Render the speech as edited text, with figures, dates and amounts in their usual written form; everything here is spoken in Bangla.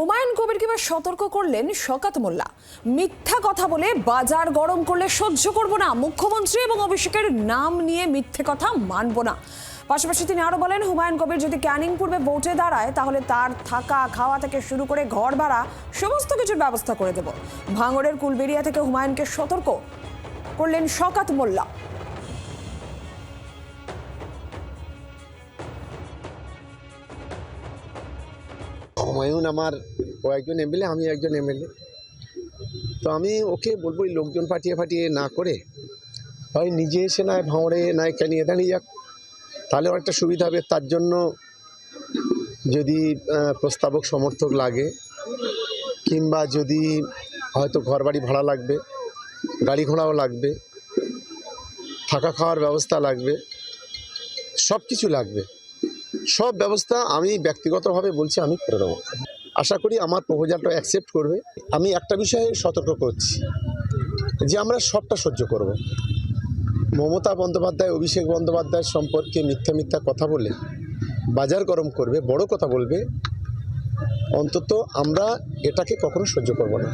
হুমায়ুন কবিরকে এবার সতর্ক করলেন শওকত মোল্লা। মিথ্যা কথা বলে বাজার গরম করলে সহ্য করব না, মুখ্যমন্ত্রী এবং অভিষেকের নাম নিয়ে মিথ্যে কথা মানব না। পাশাপাশি তিনি আরো বলেন, হুমায়ুন কবির যদি ক্যানিং পূর্বে ভোটে দাঁড়ায় তাহলে তার থাকা খাওয়া থেকে শুরু করে ঘর ভাড়া সমস্ত কিছুর ব্যবস্থা করে দেব। ভাঙড়ের কুলবেড়িয়া থেকে হুমায়ুনকে সতর্ক করলেন শওকত মোল্লা। হুমায়ুন আমার ও একজন এমএলএ, আমি একজন এমএলএ, তো আমি ওকে বলবো এই লোকজন ফাটিয়ে না করে হয় নিজে এসে নয় ভাঁড়ে নয় ক্যানিয়ে দাঁড়িয়ে যাক, তাহলে একটা সুবিধা হবে। তার জন্য যদি প্রস্তাবক সমর্থক লাগে কিংবা যদি হয়তো ঘরবাড়ি ভাড়া লাগবে, গাড়ি ঘোড়াও লাগবে, থাকা খাওয়ার ব্যবস্থা লাগবে, সব কিছু লাগবে, সব ব্যবস্থা আমি ব্যক্তিগতভাবে বলছি আমি করে দেবো। আশা করি আমার প্রপোজালটা অ্যাকসেপ্ট করবে। আমি একটা বিষয়ে সতর্ক করছি যে আমরা সবটা সহ্য করব। মমতা বন্দ্যোপাধ্যায় অভিষেক বন্দ্যোপাধ্যায় সম্পর্কে মিথ্যা কথা বলে বাজার গরম করবে, বড় কথা বলবে, অন্তত আমরা এটাকে কখনো সহ্য করব না।